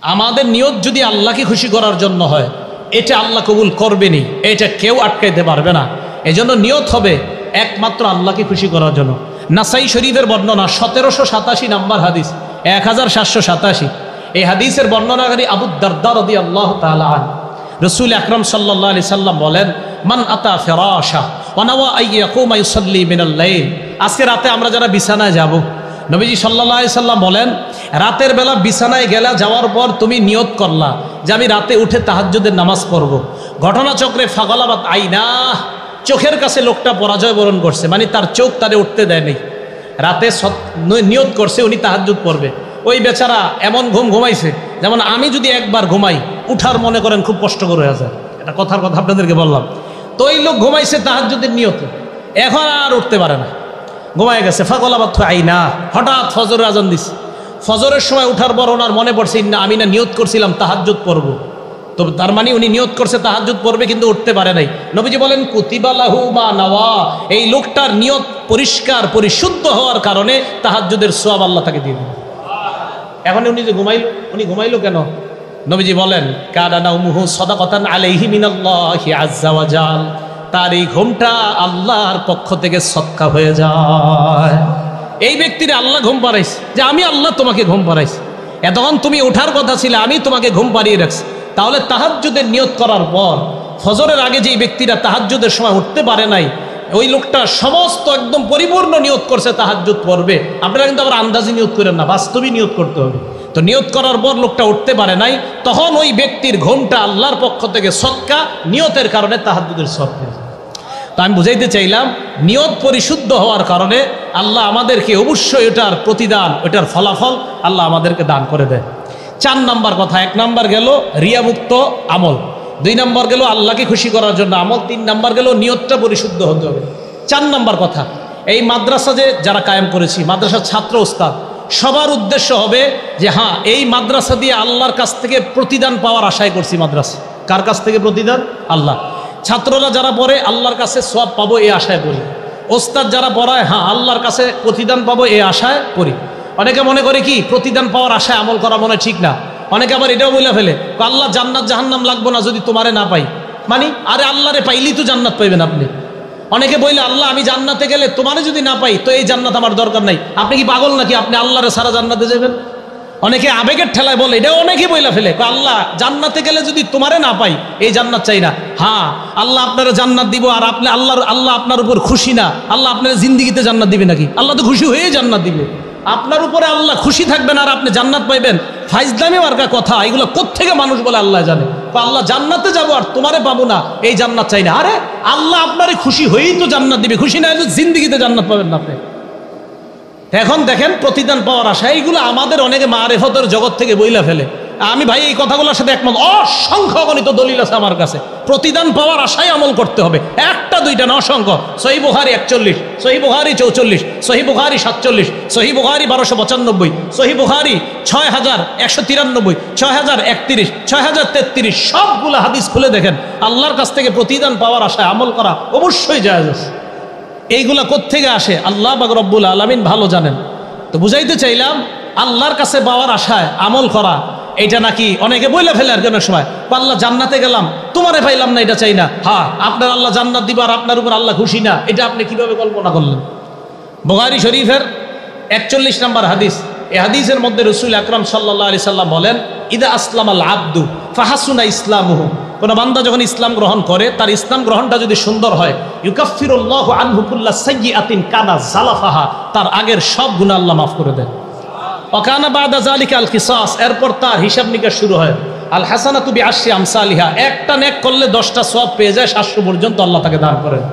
আমাদের নিয়ত যদি আল্লাহকে খুশি করার জন্য হয়, এটা আল্লাহ কবুল করবেনই, এটা কেউ আটকাইতে পারবে না। এজন্য নিয়ত হবে একমাত্র আল্লাহকে খুশি করার জন্য। নাসাই শরীফের বর্ণনা 1787 নম্বর হাদিস, 1787। এই হাদিসের বর্ণনাকারী আবু দারদা রাদিয়াল্লাহু তাআলা আনহু, রাসূল আকরাম সাল্লাল্লাহু আলাইহি সাল্লাম বলেন, মান আতা ফিরাশা ওয়া নাওয়া আইয়াকুমা ইউসাল্লি মিনাল লাইল। আজকে রাতে আমরা যারা বিছানায় যাব, নবীজি সাল্লাল্লাহু আলাইহি সাল্লাম বলেন, রাতের বেলা বিছানায় গেলা, যাওয়ার পর তুমি নিয়ত করলা যে আমি রাতে উঠে তাহাজ্জুদের নামাজ পড়ব। ঘটনাচক্রে ফাগলাবাত আইনা, চোখের কাছে লোকটা পরাজয় বরণ করছে, মানে তার চোখ তারে উঠতে দেয় নেই। রাতে নিয়ত করছে উনি তাহাজ্জুদ পড়বে, ওই বেচারা এমন ঘুম ঘুমাইছে যেমন আমি যদি একবার ঘুমাই উঠার মনে করেন খুব কষ্টকর হয়ে যায়। এটা কথার কথা আপনাদেরকে বললাম। তো এই লোক ঘুমাইছে তাহাজ্জুদের নিয়তে, এখন আর উঠতে পারে না, ঘুমায় গেছে। ফাগলাবাত আইনা, হঠাৎ ফজরের আজান দিছে। ফজরের সময় উঠার পর ওনার মনে পড়ছে, না আমি না নিয়ত করছিলাম তাহাজ্জুদ পড়ব। তো তার মানে উনি নিয়ত করছে তাহাজ্জুদ পড়বে, কিন্তু উঠতে পারে নাই। নবীজি বলেন, কুতিবা লাহু মা নাওয়া। এই লোকটার নিয়ত পরিষ্কার পরিশুদ্ধ হওয়ার কারণে তাহাজ্জুদের সওয়াব আল্লাহ তাকে দিয়ে দিবেন। এখন উনি যে উনি ঘুমাইলো কেন? নবীজি বলেন, কানা নাউমুহু সাদাকাতান আলাইহি মিনাল্লাহি আযজা ওয়া জাল। তার এই ঘুমটা আল্লাহর পক্ষ থেকে সদকা হয়ে যায়। এই ব্যক্তির আল্লাহ ঘুম পাড়াইছে, যে আমি আল্লাহ তোমাকে ঘুম পাড়াইছি, এতক্ষণ তুমি ওঠার কথা ছিল, আমি তোমাকে ঘুম পাড়িয়ে রাখছি। তাহলে তাহাজ্জুদের নিয়ত করার পর ফজরের আগে যেই ব্যক্তিরা তাহাজ্জুদের সময় উঠতে পারে নাই, ওই লোকটা সমস্ত একদম পরিপূর্ণ নিয়ত করছে তাহাজ্জুদ পড়বে। আপনারা কিন্তু আবার আন্দাজি নিয়ত করেন না, বাস্তবিক নিয়ত করতে হবে। তো নিয়ত করার পর লোকটা উঠতে পারে নাই, তখন ওই ব্যক্তির ঘুমটা আল্লাহর পক্ষ থেকে সদকা, নিয়তের কারণে তাহাজ্জুদের সদকা। তো আমি বুঝাইতে চাইলাম, নিয়ত পরিশুদ্ধ হওয়ার কারণে আল্লাহ আমাদেরকে অবশ্যই এটার প্রতিদান, ওটার ফলাফল আল্লাহ আমাদেরকে দান করে দেয়। 4 নম্বর কথা, 1 নম্বর গেল রিয়ামুক্ত আমল, 2 নম্বর গেল আল্লাহকে খুশি করার জন্য আমল, 3 নম্বর গেল নিয়তটা পরিশুদ্ধ হতে হবে। 4 নম্বর কথা, এই মাদ্রাসা যে যারা কায়েম করেছি, মাদ্রাসার ছাত্র ওস্তাদ সবার উদ্দেশ্য হবে যে হ্যাঁ, এই মাদ্রাসা দিয়ে আল্লাহর কাছ থেকে প্রতিদান পাওয়ার আশায় করছি। মাদ্রাসা কার কাছ থেকে প্রতিদান? আল্লাহ। ছাত্ররা যারা পড়ে আল্লাহর কাছে সওয়াব পাবো এই আশায় পড়ি। ওস্তাদ যারা পড়ায়, হ্যাঁ আল্লাহর কাছে প্রতিদান পাবো এই আশায় পড়ি। অনেকে মনে করে কি প্রতিদান পাওয়ার আশায় আমল করা মনে ঠিক না। অনেকে আবার এটাও বলে ফেলে, আল্লাহ জান্নাত জাহান্নাম লাগবো না যদি তোমারে না পাই। মানে আরে আল্লাহরে পাইলেই তো জান্নাত পাইবেন আপনি। অনেকে বললে, আল্লাহ আমি জান্নাতে গেলে তোমারে যদি না পাই তো এই জান্নাত আমার দরকার নাই। আপনি কি পাগল নাকি? আপনি আল্লাহরে সারা জান্নাতে যাবেন? অনেকে আবেগের ঠেলায় বলে, এটাও অনেকেই বইলা ফেলে, আল্লাহ জান্নাতে গেলে যদি তোমারে না পাই এই জান্নাত চাই না। হ্যাঁ, আল্লাহ আপনারা জান্নাত দিব, আর আপনি আল্লাহ আপনার উপর খুশি না। আল্লাহ আপনার জিন্দিগিতে জান্নাত দিবে নাকি? আল্লাহ তো খুশি হয়ে জান্নাত দিবে। আপনার উপরে আল্লাহ খুশি থাকবেন আর আপনি জান্নাত পাইবেন, ফাইজলামি মার্কা কথা। এগুলো কোত্থেকে মানুষ বলে আল্লাহ জানে। আল্লাহ জান্নাতে যাবো আর তোমারে পাবো না, এই জান্নাত চাই না। আরে আল্লাহ আপনারে খুশি হয়েই তো জান্নাত দিবে, খুশি না হলে জিন্দিগিতে জান্নাত পাবেন না আপনি। এখন দেখেন, প্রতিদান পাওয়ার আশা, এইগুলো আমাদের অনেকে মারেফতের জগৎ থেকে বইলা ফেলে। আমি ভাই এই কথাগুলোর সাথে একমত। অসংখ্য গণিত দলিল আছে আমার কাছে, প্রতিদান পাওয়ার আশায় আমল করতে হবে। 1টা 2টা না, অসংখ্য। সহিহ বুখারী 41, সহিহ বুখারী 44, সহিহ বুখারী 47, সহিহ বুখারী 1295, সহিহ বুখারী 6193, 6031, 6033, সবগুলো হাদিস খুলে দেখেন। আল্লাহর কাছ থেকে প্রতিদান পাওয়ার আশায় আমল করা অবশ্যই জায়েজ আছে। এইগুলা কোত্থেকে আসে আল্লাহ পাক রব্বুল আলামিন ভালো জানেন। তো বুঝাইতে চাইলাম, আল্লাহর কাছে পাওয়ার আশায় আমল করা এটা নাকি অনেকে বইলা ফেলে আর অনেক সময়, আল্লাহ জান্নাতে গেলাম তোমারে পাইলাম না, এটা চাই না। হ্যাঁ, আপনার আল্লাহ জান্নাত দিবা আর আপনার উপর আল্লাহ খুশি না, এটা আপনি কিভাবে কল্পনা করলেন? বুখারী শরীফের 41 নম্বর হাদিস, এই হাদিসের মধ্যে রাসূল আকরাম সাল্লাল্লাহু আলাইহি সাল্লাম বলেন, ইদা আসলামাল আবদু ফাহাসুনা ইসলামুহু। কোন বান্দা যখন ইসলাম গ্রহণ করে, তার ইসলাম গ্রহণটা যদি সুন্দর হয়, ইউকাফফিরুল্লাহু আনহু কুল্লা সাইয়্যাতিন কানা জালাফাহা, তার আগের সব গুনাহ আল্লাহ মাফ করে দেন। ওয়াকানা বাদা যালিকা আল কিসাস, এরপর তার হিসাব নিকাশ শুরু হয়। আল হাসানাতু বিআশরি আমসালিহা, একটা নেক করলে 10টা সওয়াব পেয়ে যায়, 700 পর্যন্ত আল্লাহ তাকে দান করেন।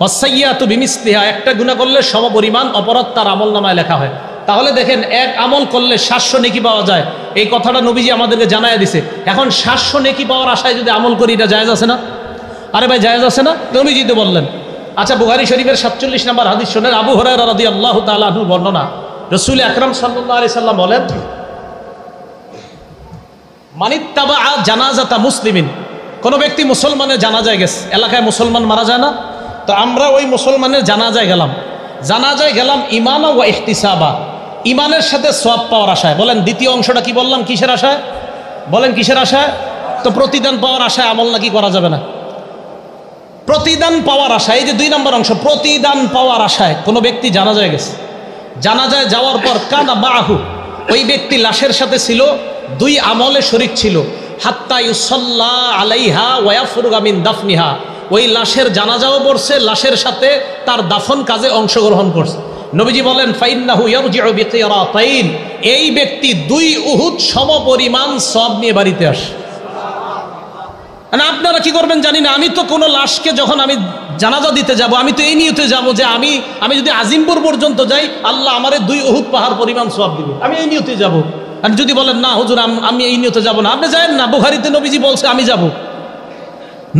ওয়াসাইয়্যাতু বিমিসলিহা, একটা গুনাহ করলে সমপরিমাণ অপরাধ তার আমলনামায় লেখা হয়। তাহলে দেখেন, এক আমল করলে 700 নেকি পাওয়া যায়, এই কথাটা নবীজি আমাদেরকে জানায় দিছে। এখন 700 নেকি পাওয়ার আশায় যদি আমল করি, এটা জায়েজ আছে না? আরে ভাই জায়েজ আছে না? নবীজি তো বললেন। আচ্ছা, বুখারী শরীফের 47 নম্বর হাদিস শুনেন, আবু হুরায়রা রাদিয়াল্লাহু তাআলা আনহু বর্ণনা, রাসূল আকরাম সাল্লাল্লাহু আলাইহি সাল্লাম বলেন, মানিত্তাবা জানাজাতা মুসলিমিন, কোন ব্যক্তি মুসলমানের জানাজায় গেছে, এলাকায় মুসলমান মারা যায় না, তো আমরা ওই মুসলমানের জানাজায় গেলাম ঈমানা ওয়া ইহতিসাবা, ঈমানের সাথে সওয়াব পাওয়ার আশায়। বলেন দ্বিতীয় অংশটা কি বললাম, কিসের আশায়? বলেন কিসের আশায়? তো প্রতিদান পাওয়ার আশায় আমল নাকি করা যাবে না? প্রতিদান পাওয়ার আশায়, এই যে 2 নম্বর অংশ, প্রতিদান পাওয়ার আশায় কোনো ব্যক্তি জানাজায় গেছে, জানাজায় যাওয়ার পর কানা মাহু, ওই ব্যক্তি লাশের সাথে ছিল, 2 আমলে শরীক ছিল, হাত্তা ইউসাল্লা আলাইহা ওয়া ইয়াফরুগা মিন দাফনিহা, ওই লাশের জানাজাও পড়ছে, লাশের সাথে তার দাফন কাজে অংশগ্রহণ করছে। নবীজি বলেন ফাইন্নাহু ইয়ারজিউ বিকিরাতাইন, এই ব্যক্তি 2 উহুদ সমপরিমাণ সওয়াব নিয়ে বাড়িতে আসে। আপনারা কি করবেন জানি না, আমি তো কোনো লাশকে যখন আমি জানাজা দিতে যাব, আমি তো এই নিয়তে যাব যে আমি যদি আজিমপুর পর্যন্ত যাই, আল্লাহ আমারে 2 উহুদ পাহাড় পরিমাণ সওয়াব দিবে, আমি এই নিয়তে যাব। আর যদি বলেন না হুজুর আমি এই নিয়তে যাব না, আপনি যাবেন না, বুখারীতে নবীজি বলছে আমি যাব।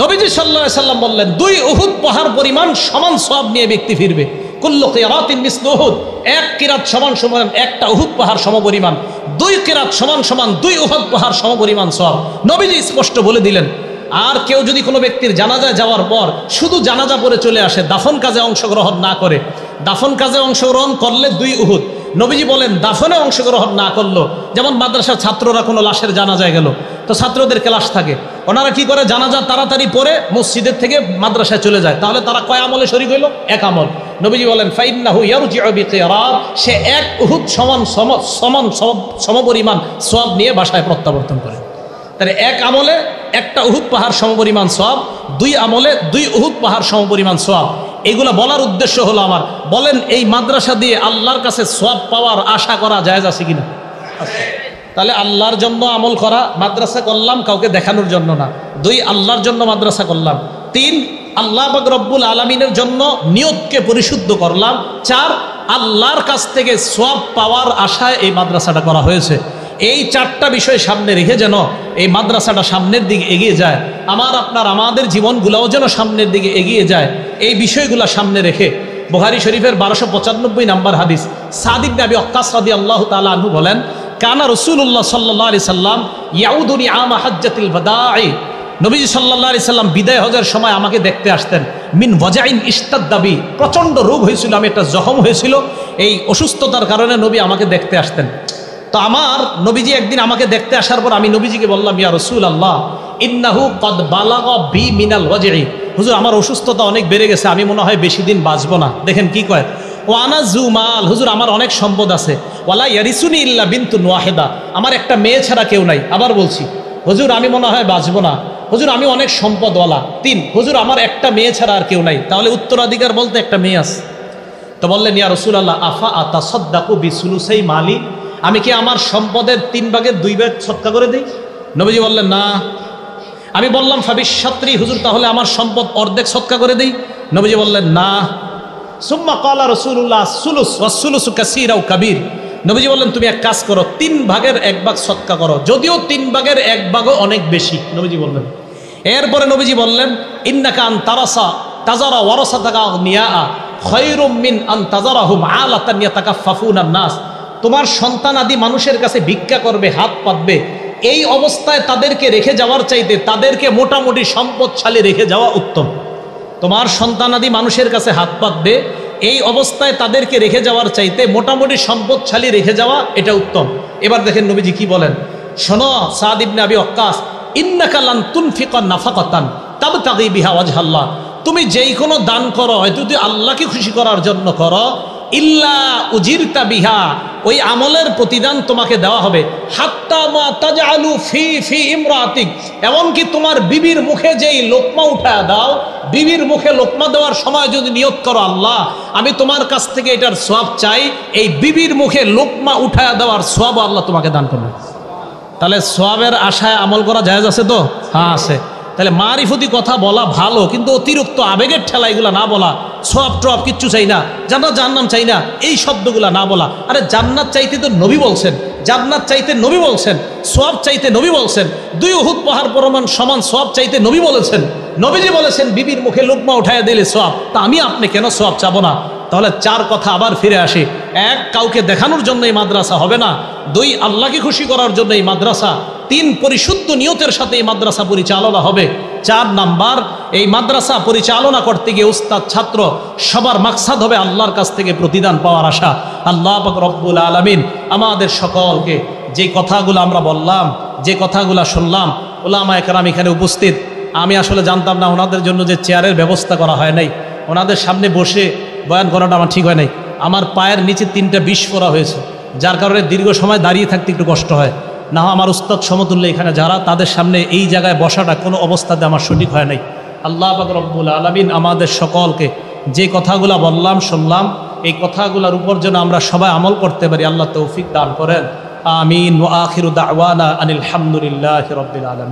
নবীজি সাল্লাল্লাহু আলাইহি সাল্লাম বললেন 2 উহুদ পাহাড় পরিমাণ সমান সওয়াব নিয়ে ব্যক্তি ফিরবে। কুল্লু কিরাতিন মিসলু উহুদ, 1 কিরাত সমান সমান একটা উহুদ পাহাড় সমপরিমাণ, 2 কিরাত সমান সমান 2 উহুদ পাহাড় সমপরিমাণ সওয়াব। নবীজি স্পষ্ট বলে দিলেন। আর কেউ যদি কোনো ব্যক্তির জানাজায় যাওয়ার পর শুধু জানাজা পড়ে চলে আসে, দাফন কাজে অংশগ্রহণ না করে, দাফন কাজে অংশগ্রহণ করলে 2 উহুদ। নবীজি বলেন দাফনে অংশগ্রহণ না করলো, যেমন মাদ্রাসার ছাত্ররা কোনো লাশের জানাজায় গেল, তো ছাত্রদের ক্লাস থাকে, ওনারা কি করে জানাজা তাড়াতাড়ি পড়ে মসজিদের থেকে মাদ্রাসায় চলে যায়, তাহলে তারা কয় আমলে শরীক হইল? 1 আমল। নবীজি বলেন ফাইন্নাহু ইয়ারজিউ বিকিরাত, সে 1 উহুদ সমপরিমাণ সওয়াব নিয়ে বাসায় প্রত্যাবর্তন করে। তাহলে 1 আমলে 1টা উহুদ পাহাড় সমপরিমাণ সওয়াব, 2 আমলে 2 উহুদ পাহাড় সমপরিমাণ সওয়াব। এগুলো বলার উদ্দেশ্য হলো আমার, বলেন এই মাদ্রাসা দিয়ে আল্লাহর কাছে সওয়াব পাওয়ার আশা করা জায়েজ আছে কিনা? তাহলে আল্লাহর জন্য আমল করা, মাদ্রাসা করলাম কাউকে দেখানোর জন্য না। 2 আল্লাহর জন্য মাদ্রাসা করলাম। 3 আল্লাহ পাক রব্বুল আলামিনের জন্য নিয়তকে পরিশুদ্ধ করলাম। 4 আল্লাহর কাছ থেকে সওয়াব পাওয়ার আশায় এই মাদ্রাসাটা করা হয়েছে। এই 4টা বিষয় সামনে রেখে যেন এই মাদ্রাসাটা সামনের দিকে এগিয়ে যায়, আমাদের জীবনগুলোও যেন সামনের দিকে এগিয়ে যায়, এই বিষয়গুলো সামনে রেখে বুখারী শরীফের 1295 নম্বর হাদিস, সাদ ইবনে আবি ওয়াক্কাস রাদিয়াল্লাহু তাআলা আনহু বলেন কানা রাসূলুল্লাহ সাল্লাল্লাহু আলাইহি সাল্লাম ইয়াউদুনি আমা হাজ্জাতিল বাদাঈ, নবীজি সাল্লাল্লাহু আলাইহি সাল্লাম বিদায় হজের সময় আমাকে দেখতে আসতেন। মিন ওয়াজাইন ইশতাদ্দাবি, প্রচণ্ড রোগ হয়েছিল, আমি একটা জখম হয়েছিল, এই অসুস্থতার কারণে নবী আমাকে দেখতে আসতেন। তো আমার নবীজি একদিন আমাকে দেখতে আসার পর আমি নবীজিকে বললাম ইয়া রাসূলুল্লাহ ইন্নাহু কদ বালাগা বি মিনাল ওয়াজঈ, হুজুর আমার অসুস্থতা অনেক বেড়ে গেছে, আমি মনে হয় বেশি দিন বাঁচবো না। দেখেন কি কয়, ওয়ানা জু মাল, হুজুর আমার অনেক সম্পদ আছে, ওয়ালা ইয়ারিসুনি ইল্লা বিনতুন ওয়াহিদা, আমার একটা মেয়ে ছাড়া কেউ নাই। আবার বলছি হুজুর আমি মনে হয় বাঁচবো না, হুজুর আমি অনেক সম্পদওয়ালা। 3 হুজুর আমার একটা মেয়ে ছাড়া আর কেউ নাই, তাহলে উত্তরাধিকার বলতে একটা মেয়ে আছে। তো বললেন ইয়া রাসূলুল্লাহ আফা আতাসাদ্দাকু বিসুলুসাই মালি, আমি কি আমার সম্পদের 3 ভাগের 2 ভাগ সদকা করে দিই? নবীজি বললেন না। আমি বললাম ফাবিশাত্রি, হুজুর তাহলে আমার সম্পদ অর্ধেক সদকা করে দিই? নবীজি বললেন না। সুম্মা ক্বালা রাসূলুল্লাহ সুলুস ওয়াসুলুসু কাসীরা ওয়া কাবীর, নবীজি বললেন তুমি এক কাজ করো, 3 ভাগের 1 ভাগ সদকা করো, যদিও 3 ভাগের 1 ভাগও অনেক বেশি, নবীজি বললেন। এরপরে নবীজি বললেন ইন্নাকা আন তাজারা ওয়ারাসাতাকা আগনিয়া খায়রুম মিন আন তাজারাহুম আলাতান ইয়াতাকাফফুনান নাস, তোমার সন্তান আদি মানুষের কাছে ভিক্ষা করবে, হাত পাতবে, এই অবস্থায় তাদেরকে রেখে যাওয়ার চাইতে তাদেরকে মোটামুটি সম্পদশালী রেখে যাওয়া উত্তম। তোমার সন্তান আদি মানুষের কাছে হাত পাতবে, এই অবস্থায় তাদেরকে রেখে যাওয়ার চাইতে মোটামুটি সম্পদশালী রেখে যাওয়া এটা উত্তম। এবার দেখেন নবীজি কি বলেন, শোনো সাদ ইবনে আবি ওয়াক্কাস, ইন্নাকা লান তুনফিকা নাফাকাতান তাবতাগি বিহা ওয়াজহাল্লাহ, তুমি যেই কোনো দান করো যদি আল্লাহকে খুশি করার জন্য করো, ইল্লা উজিরতা বিহা, ওই আমলের প্রতিদান তোমাকে দেওয়া হবে। হাত্তা মা তাজআলু ফি ফি ইমরাতিক, এমনকি তোমার বিবির মুখে যেই লোকমা উঠায় দাও, বিবির মুখে লোকমা দেওয়ার সময় যদি নিয়ত করো আল্লাহ আমি তোমার কাছ থেকে এটার সওয়াব চাই, এই বিবির মুখে লোকমা উঠায় দেওয়ার সওয়াব আল্লাহ তোমাকে দান করবে। তাহলে সওয়াবের আশায় আমল করা জায়েজ আছে তো? হ্যাঁ আছে। তাহলে মারিফতি কথা বলা ভালো, কিন্তু অতিরিক্ত আবেগের ঠেলা এগুলা না বলা, সওয়াব টওয়াব কিচ্ছু চাই না, জান্নাত জাহান্নাম চাই না, এই শব্দগুলা না বলা। আরে জান্নাত চাইতে তো নবী বলছেন, জান্নাত চাইতে নবী বলছেন, সওয়াব চাইতে নবী বলছেন, 2 উহুদ পাহাড় পরিমাণ সমান সওয়াব চাইতে নবী বলেছেন, নবীজি বলেছেন বিবির মুখে লোকমা উঠাইয়া দিলে সওয়াব, তা আমি আপনি কেন সওয়াব চাবো না? তাহলে 4 কথা আবার ফিরে আসে। 1 কাউকে দেখানোর জন্য এই মাদ্রাসা হবে না, 2 আল্লাহকে খুশি করার জন্য এই মাদ্রাসা, 3 পরিশুদ্ধ নিয়তের সাথে এই মাদ্রাসা পরিচালনা হবে, 4 নাম্বার এই মাদ্রাসা পরিচালনা করতে গিয়ে উস্তাদ ছাত্র সবার মাকসাদ হবে আল্লাহর কাছ থেকে প্রতিদান পাওয়ার আশা। আল্লাহ পাক রব্বুল আলামিন আমাদের সকলকে যে কথাগুলো আমরা বললাম যে কথাগুলা শুনলাম, উলামা একরাম এখানে উপস্থিত, আমি আসলে জানতাম না ওনাদের জন্য যে চেয়ারের ব্যবস্থা করা হয় নাই, ওনাদের সামনে বসে বয়ান করাটা আমার ঠিক হয় নাই। আমার পায়ের নিচে 3টা বিষ পড়া হয়েছে, যার কারণে দীর্ঘ সময় দাঁড়িয়ে থাকতে একটু কষ্ট হয়। না হয় আমার উস্তাদ সমতুল্য এখানে যারা, তাদের সামনে এই জায়গায় বসাটা কোনো অবস্থাতে আমার সঠিক হয় নাই। আল্লাহ পাক রব্বুল আলামিন আমাদের সকলকে যে কথাগুলা বললাম শুনলাম, এই কথাগুলোর উপর যেন আমরা সবাই আমল করতে পারি, আল্লাহ তৌফিক দান করেন। আমিন। ওয়া আখিরু দাওয়ানা আনিল হামদুলিল্লাহি রাব্বিল আলামিন।